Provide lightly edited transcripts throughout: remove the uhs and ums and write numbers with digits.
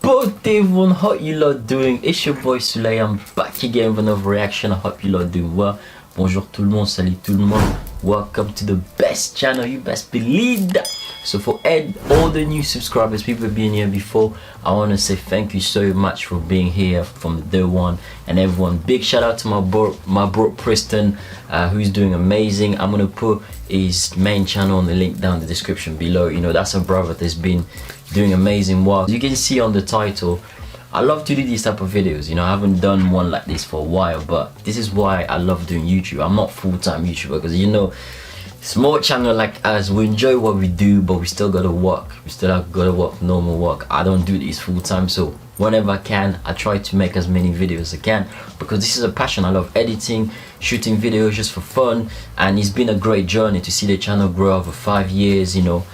Both everyone, how you lot doing? It's your boy Souley. I'm back again with another reaction. I hope you lot doing well. Bonjour tout le monde, salut tout le monde. Welcome to the best channel, you best believe that. So for all the new subscribers, people being here before, I want to say thank you so much for being here from the day one. And everyone, big shout out to my bro Preston, who's doing amazing. I'm gonna put his main channel on the link down in the description below. You know, that's a brother that's been doing amazing work. You can see on the title, I love to do these type of videos. You know, I haven't done one like this for a while, but this is why I love doing YouTube. I'm not full-time YouTuber because, you know, small channel like us, we enjoy what we do, but we still gotta work. We still gotta work normal work. I don't do this full-time, so whenever I can, I try to make as many videos as I can because this is a passion. I love editing, shooting videos just for fun, and it's been a great journey to see the channel grow over 5 years, you know.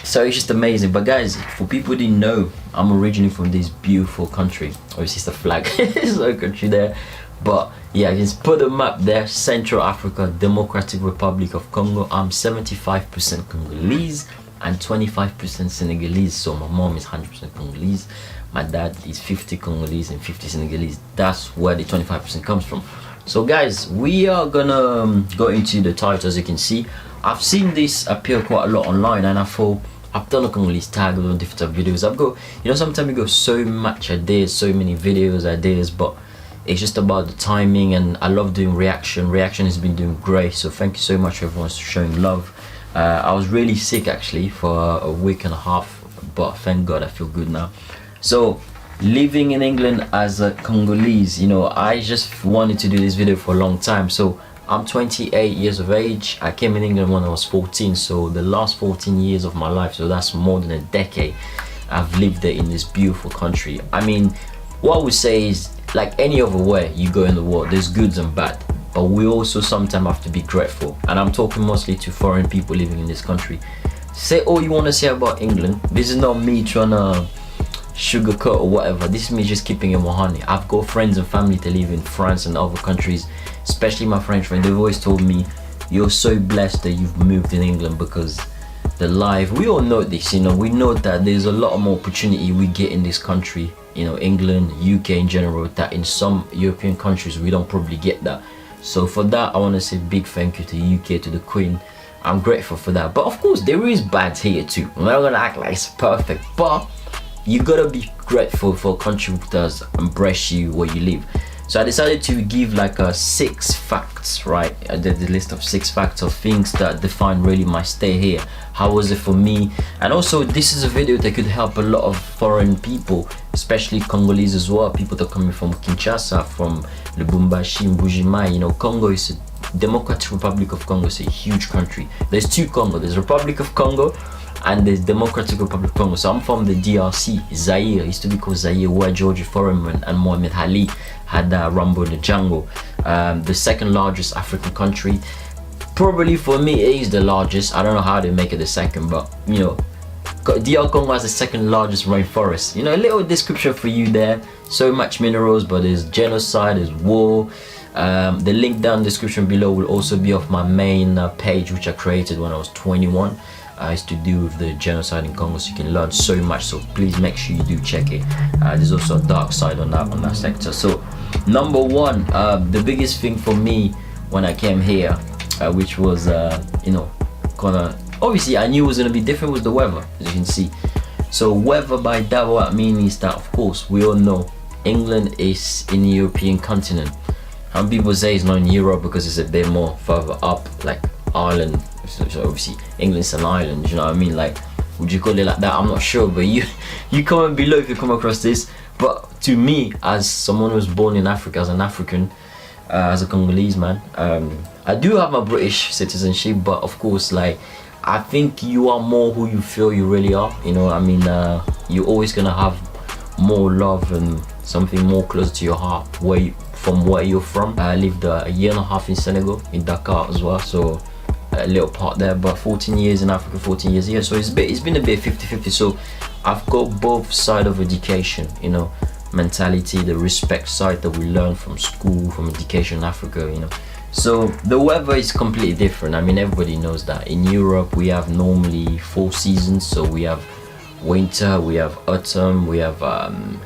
So it's just amazing. But guys, for people who didn't know, I'm originally from this beautiful country. Obviously it's the flag, it's a country there. But yeah, just put a map there. Central Africa, Democratic Republic of Congo. I'm 75% Congolese and 25% Senegalese. So my mom is 100% Congolese. My dad is 50 Congolese and 50 Senegalese. That's where the 25% comes from. So guys, we are gonna go into the title. As you can see, I've seen this appear quite a lot online, and I thought, I've done a Congolese tag on different type of videos. I've got, you know, sometimes you got so much ideas, so many videos ideas, but it's just about the timing. And I love doing reaction. Reaction has been doing great, so thank you so much for everyone showing love. I was really sick actually for a week and a half, but thank God I feel good now. So living in England as a Congolese, you know, I just wanted to do this video for a long time. So I'm 28 years of age. I came in England when I was 14, so the last 14 years of my life, so that's more than a decade, I've lived there in this beautiful country. I mean, what I would say is, like any other way you go in the world, there's goods and bad, but we also sometimes have to be grateful. And I'm talking mostly to foreign people living in this country. Say all you want to say about England. This is not me trying to sugarcoat or whatever. This is me just keeping it 100. I've got friends and family to live in France and other countries, especially my French friend. They've always told me, you're so blessed that you've moved in England, because the life, we all know this, you know, we know that there's a lot more opportunity we get in this country, you know, England, UK in general, that in some European countries we don't probably get that. So for that, I want to say big thank you to UK, to the Queen. I'm grateful for that. But of course there is bad here too. I'm not gonna act like it's perfect, but you gotta be grateful for a country that does embrace you where you live. So I decided to give like 6 facts, right? I did the list of 6 facts of things that define really my stay here. How was it for me? And also, this is a video that could help a lot of foreign people, especially Congolese as well. People that are coming from Kinshasa, from Lubumbashi, Mbujimai. You know, Congo is a Democratic Republic of Congo. It's a huge country. There's 2 Congo. There's Republic of Congo and the Democratic Republic of Congo. So I'm from the DRC, Zaire. It used to be called Zaire, where George Foreman and Mohamed Ali had Rambo in the jungle. The second largest African country. Probably for me, it is the largest. I don't know how they make it the second, but you know, DR Congo has the second largest rainforest. You know, a little description for you there. So much minerals, but there's genocide, there's war. The link down in the description below will also be off my main page, which I created when I was 21. It's to do with the genocide in Congo, so you can learn so much, so please make sure you do check it. There's also a dark side on that sector. So number 1, the biggest thing for me when I came here, which was you know, kinda obviously I knew it was gonna be different, was the weather, as you can see. So weather, by that what I mean is that, of course, we all know England is in the European continent. Some people say it's not in Europe because it's a bit more further up, like Ireland. So obviously England's an island, you know what I mean? Like, would you call it like that? I'm not sure, but you comment below if you come across this. But to me, as someone who was born in Africa, as an African, as a Congolese man, I do have my British citizenship, but of course, like, I think you are more who you feel you really are, you know what I mean? You're always gonna have more love and something more close to your heart from where you're from. I lived a year and a half in Senegal, in Dakar as well, so a little part there, but 14 years in Africa, 14 years here, so it's been a bit 50-50. So I've got both side of education, you know, mentality, the respect side that we learn from school, from education in Africa, you know. So the weather is completely different. I mean, everybody knows that in Europe we have normally 4 seasons. So we have winter, we have autumn, we have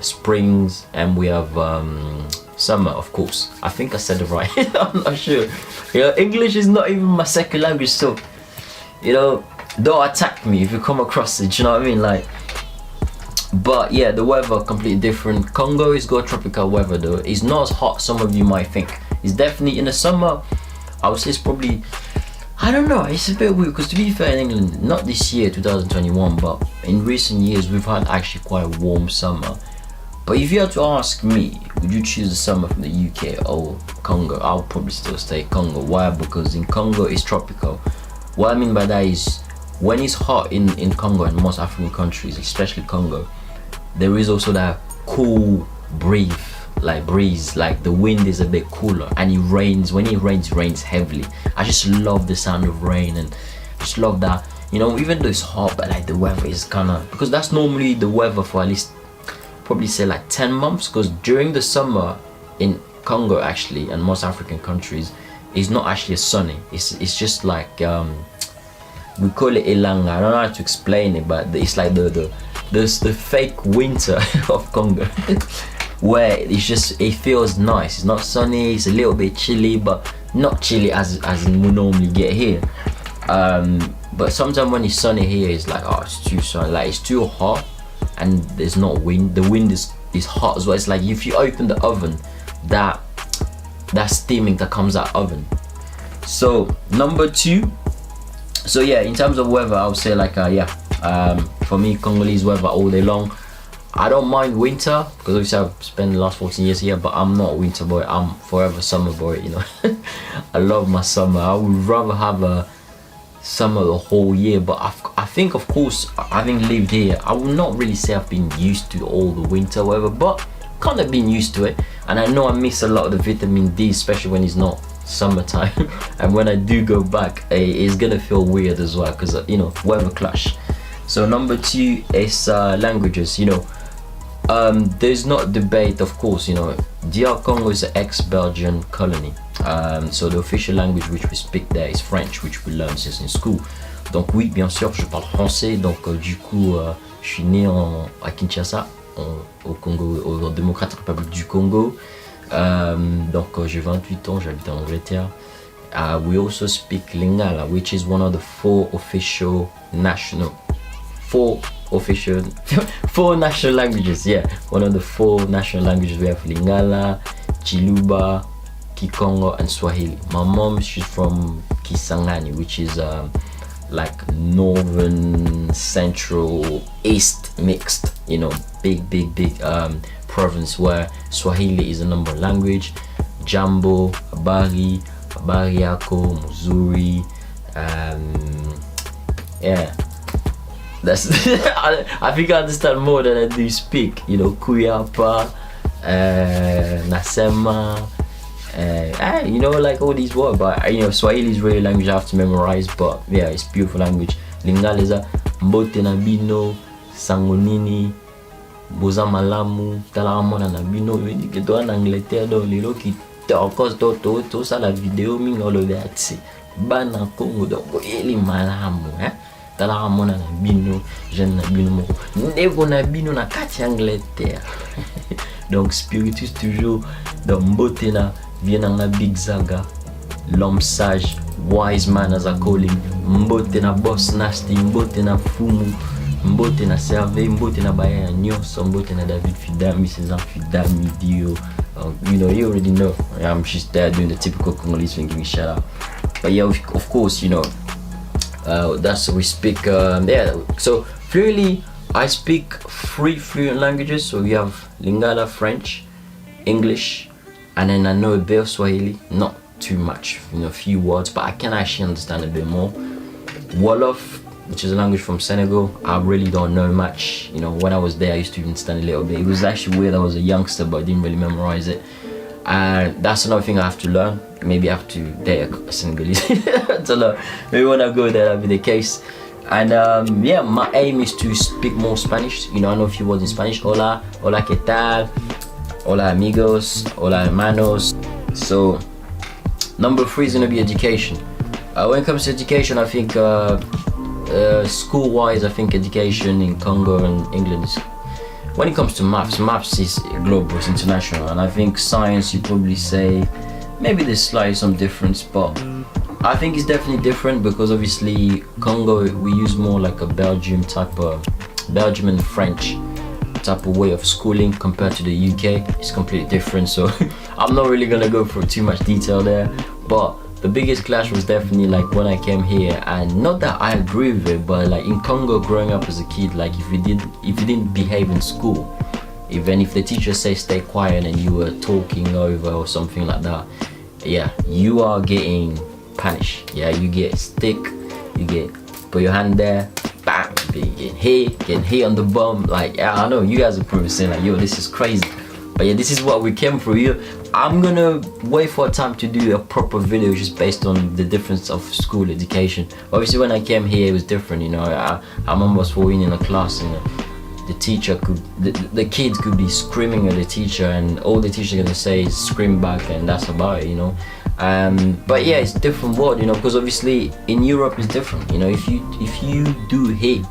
springs, and we have summer, of course. I think I said it right. I'm not sure. You know, English is not even my second language, so you know, don't attack me if you come across it. You know what I mean? Like, but yeah, the weather completely different. Congo is got tropical weather though. It's not as hot some of you might think. It's definitely in the summer. I would say it's probably, I don't know, it's a bit weird because to be fair in England, not this year 2021, but in recent years we've had actually quite a warm summer. But if you had to ask me, would you choose the summer from the UK or Congo? I'll probably still stay Congo. Why? Because in Congo it's tropical. What I mean by that is when it's hot in Congo and most African countries, especially Congo, there is also that cool breeze, like the wind is a bit cooler, and it rains. When it rains heavily. I just love the sound of rain, and just love that, you know, even though it's hot, but like the weather is kind of, because that's normally the weather for at least probably say like 10 months, because during the summer in Congo actually and most African countries it's not actually sunny. It's just like we call it elanga. I don't know how to explain it, but it's like the fake winter of Congo where it's just, it feels nice. It's not sunny, it's a little bit chilly, but not chilly as in we normally get here. But sometimes when it's sunny here, it's like, oh, it's too sunny, like it's too hot, and there's no wind. The wind is hot as well. It's like if you open the oven, that steaming that comes out oven. So number 2, so yeah, in terms of weather, I would say like for me, Congolese weather all day long. I don't mind winter because obviously I've spent the last 14 years here, but I'm not a winter boy. I'm forever summer boy, you know. I love my summer. I would rather have a summer the whole year, but I think, of course, having lived here, I would not really say I've been used to all the winter weather, but kind of been used to it. And I know I miss a lot of the vitamin D, especially when it's not summertime. And when I do go back, it's gonna feel weird as well, because you know, weather clash. So number 2 is languages. You know, there's not debate, of course. You know, DR Congo is an ex-Belgian colony. So the official language which we speak there is French, which we learn since in school. Donc oui, bien sûr, je parle français. Donc du coup, je suis né à Kinshasa, au Congo, au démocratique République du Congo. Donc j'ai 28 ans, j'habite en Angleterre. We also speak Lingala, which is one of the four national languages. Yeah, one of the 4 national languages. We have Lingala, Chiluba, Kikongo, and Swahili. My mom, she's from Kisangani, which is like northern, central, east mixed. You know, big province where Swahili is the number 1 language. Jambo, Habari Yako, Muzuri. Yeah. That's I think I understand more than I do speak. You know, Kuyapa, Nasema, you know, like all these words. But you know, Swahili is really a language I have to memorize. But yeah, it's a beautiful language. Lingala is Mbote na bino, Sangonini, Boza malamu, Talamona na bino. Que toi en Angleterre, dans les lots qui encore tout ça la vidéo mingi olobeatsi. Bana Congo donc eli malamu, hein. Talamona na bino, jeune na bino moko. Ndeko na bino na kati Angleterre. Donc spiritus toujours dans Mbote na vient dans la big zaga. L'homme sage, wise man as I call him. Mbote na boss nasty, Mbote na fumu, Mbote na serve, Mbote na baya nyonso, Mbote na David Fidami, César Fidami, Dio. You know, you already know. She's there doing the typical Congolese thing, giving a shout out. But yeah, of course, you know, that's we speak. Yeah, so fluently, I speak 3 fluent languages. So we have Lingala, French, English, and then I know a bit of Swahili. Not too much, you know, a few words, but I can actually understand a bit more. Wolof, which is a language from Senegal, I really don't know much. You know, when I was there, I used to even understand a little bit. It was actually weird. I was a youngster, but I didn't really memorize it. And that's another thing I have to learn. Maybe I have to date a Senegalese to learn. Maybe when I go there, that'll be the case. And yeah, my aim is to speak more Spanish. You know, I know a few words in Spanish. Hola, hola, ¿qué tal? Hola, amigos. Hola, hermanos. So, number 3 is gonna be education. When it comes to education, I think school-wise, I think education in Congo and England is, when it comes to maths is global, it's international, and I think science, you probably say maybe there's slightly some difference, but I think it's definitely different because obviously Congo, we use more like a Belgium and French type of way of schooling compared to the UK. It's completely different, so I'm not really gonna go through too much detail there, but the biggest clash was definitely like when I came here, and not that I agree with it, but like in Congo growing up as a kid, like if you didn't behave in school, even if the teacher says stay quiet and you were talking over or something like that, yeah, you are getting punished. Yeah, you get stick, you get put your hand there, bam, getting hit on the bum. Like, yeah, I know you guys are probably saying like, yo, this is crazy, but yeah, this is what we came through here. I'm gonna wait for a time to do a proper video just based on the difference of school education. Obviously when I came here it was different, you know. I remember I was falling in a class and the teacher could, the kids could be screaming at the teacher, and all the teacher gonna say is scream back, and that's about it, you know. But yeah, it's a different world, you know, because obviously in Europe it's different, you know. If you do hit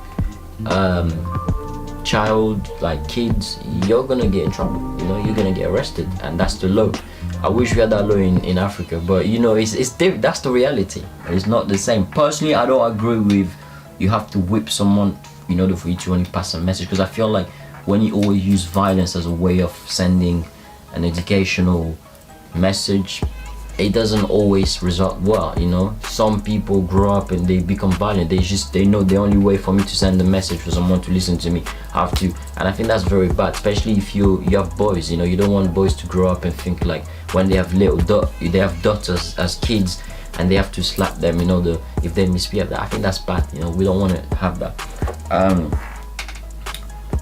child, like kids, you're gonna get in trouble, you know, you're gonna get arrested, and that's the law. I wish we had that law in Africa, but you know, it's that's the reality. It's not the same. Personally, I don't agree with you have to whip someone in order for you to only pass a message, because I feel like when you always use violence as a way of sending an educational message, it doesn't always result well, you know. Some people grow up and they become violent. They know the only way for me to send a message for someone to listen to me, I have to, and I think that's very bad, especially if you have boys, you know. You don't want boys to grow up and think like when they have they have daughters as kids and they have to slap them, you know, if they misbehave. I think that's bad, you know. We don't want to have that.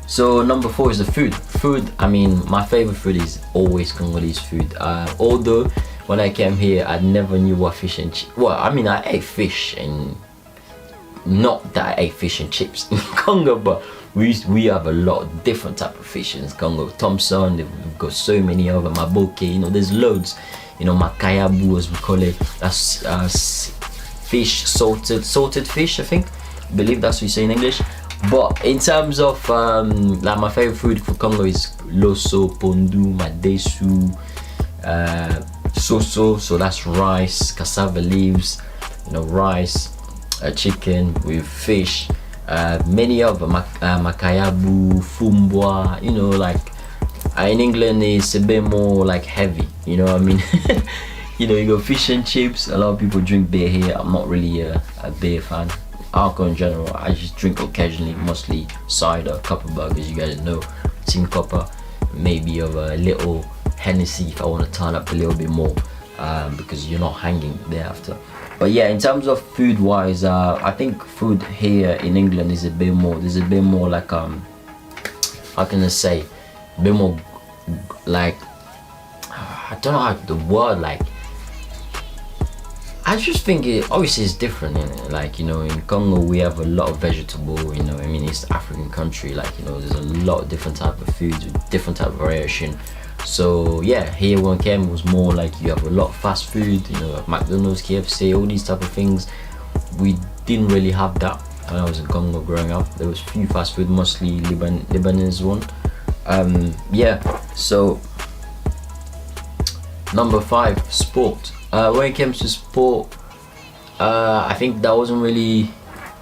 So number 4 is the food. I mean, my favorite food is always Congolese food, although when I came here I never knew what fish and well, I mean, I ate fish, and not that I ate fish and chips in Congo, but we have a lot of different type of fish in Congo. Thompson, we've got so many of them, maboke, you know, there's loads, you know, makayabu as we call it. That's fish, salted fish, I believe that's what you say in English. But in terms of like my favorite food for Congo is loso, pondu, madesu, soso, so that's rice, cassava leaves, you know, rice, chicken with fish, many of them, makayabu, fumbwa, you know, like in England it's a bit more like heavy, you know what I mean. You know, you go fish and chips. A lot of people drink beer here. I'm not really a beer fan. Alcohol in general, I just drink occasionally, mostly cider, copper burgers, you guys know, tin copper, maybe of a little Hennessy if I want to turn up a little bit more, because you're not hanging thereafter. But yeah, in terms of food wise, I think food here in England is a bit more, there's a bit more like, how can I say, a bit more like, I don't know how the word, like, I just think it obviously it's different, innit? Like, you know, in Congo we have a lot of vegetable, you know, I mean, it's African country, like, you know, there's a lot of different type of foods with different type of variation. So yeah, here when I came, it was more like you have a lot of fast food, you know, like McDonald's, KFC, all these type of things. We didn't really have that when I was in Congo growing up. There was few fast food, mostly Lebanese one. Yeah, so number 5, sport. When it comes to sport, I think that wasn't really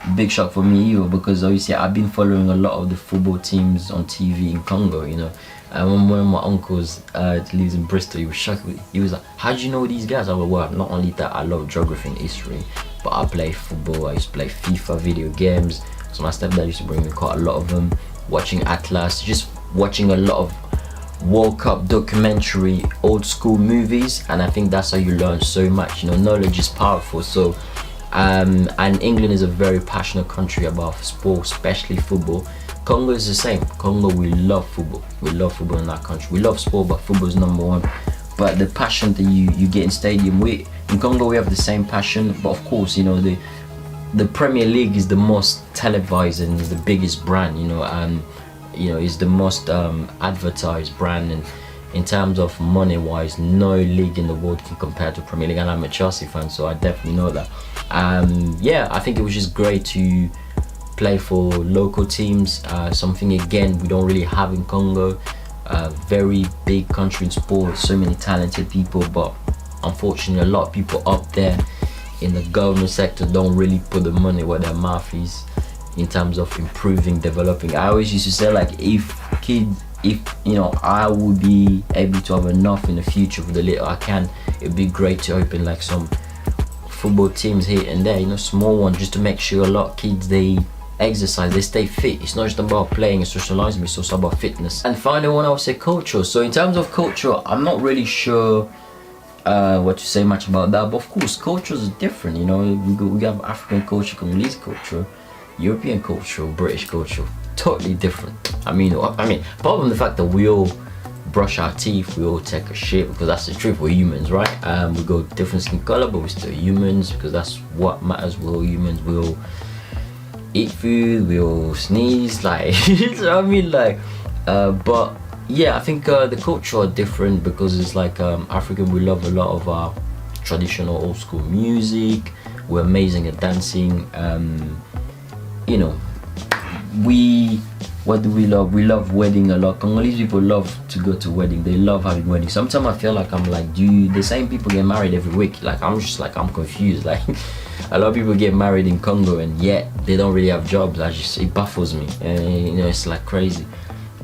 a big shock for me either, because obviously I've been following a lot of the football teams on TV in Congo, you know. And one of my uncles lives in Bristol, he was shocked. He was like, how do you know these guys? I was, well, not only that, I love geography and history, but I play football, I used to play FIFA video games. So my stepdad used to bring me quite a lot of them, watching Atlas, just watching a lot of World Cup documentary, old school movies, and I think that's how you learn so much, you know. Knowledge is powerful. So and England is a very passionate country about sport, especially football. Congo is the same. Congo, we love football. We love football in that country. We love sport, but football is number 1. But the passion that you get in stadium, in Congo we have the same passion, but of course, you know, the Premier League is the most televised and is the biggest brand, you know, and you know, is the most advertised brand, and in terms of money wise, no league in the world can compare to Premier League, and I'm a Chelsea fan, so I definitely know that. Yeah, I think it was just great to play for local teams, something again we don't really have in Congo. Very big country in sport, so many talented people, but unfortunately a lot of people up there in the government sector don't really put the money where their mouth is in terms of improving, developing. I always used to say, like, if you know, I would be able to have enough in the future for the little I can, it'd be great to open like some football teams here and there, you know, small ones, just to make sure a lot of kids, they exercise, they stay fit. It's not just about playing and socializing, it's also about fitness. And finally, one I would say culture. So in terms of culture, I'm not really sure what to say much about that, but of course cultures are different, you know. We have African culture, Congolese culture, European culture, British culture, totally different. I mean apart from the fact that we all brush our teeth, we all take a shit, because that's the truth, we're humans, right? We go different skin color, but we're still humans, because that's what matters. We're all humans, we all eat food, we all sneeze, like you know what I mean, like but yeah, I think the culture are different, because it's like African, we love a lot of our traditional old school music, we're amazing at dancing. You know, what do we love? We love wedding a lot. Congolese people love to go to wedding, they love having weddings. Sometimes I feel like I'm like, the same people get married every week? Like, I'm just like, I'm confused. Like a lot of people get married in Congo and yet they don't really have jobs. It baffles me, and you know, it's like crazy.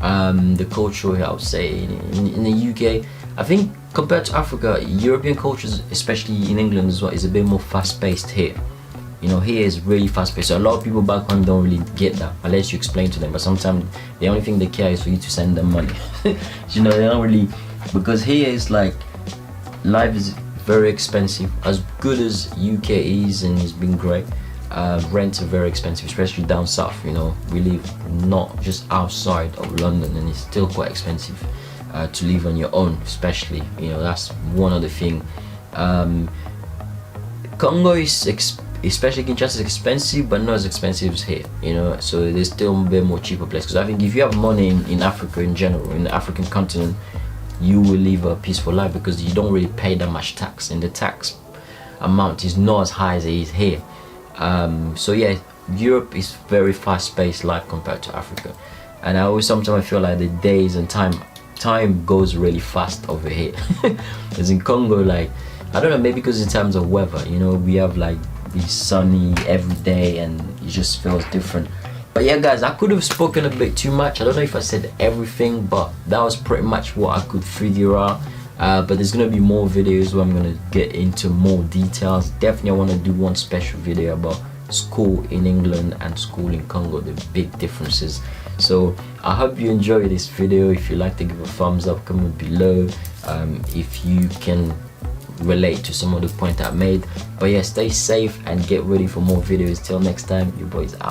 The culture, I would say, in the UK, I think compared to Africa, European cultures, especially in England as well, is a bit more fast-paced here. You know, here is really fast-paced. So a lot of people back home don't really get that unless you explain to them. But sometimes the only thing they care is for you to send them money. You know, they don't really, because here is like, life is very expensive. As good as UK is, and it's been great, rents are very expensive, especially down south. You know, we live not just outside of London, and it's still quite expensive to live on your own, especially, you know, that's one of the things. Congo is especially Kinshasa is expensive, but not as expensive as here, you know, so there's still a bit more cheaper place. Because I think if you have money in Africa in general, in the African continent, you will live a peaceful life, because you don't really pay that much tax, and the tax amount is not as high as it is here. So yeah, Europe is very fast-paced life compared to Africa, and I always sometimes I feel like the days and time goes really fast over here. Because in Congo, like, I don't know, maybe because in terms of weather, you know, we have like, be sunny every day, and it just feels different. But yeah guys, I could have spoken a bit too much. I don't know if I said everything, but that was pretty much what I could figure out. But there's gonna be more videos where I'm gonna get into more details. Definitely I want to do one special video about school in England and school in Congo, the big differences. So I hope you enjoy this video. If you like to give a thumbs up, comment below if you can relate to some of the points I made. But yeah, stay safe and get ready for more videos. Till next time, your boys out.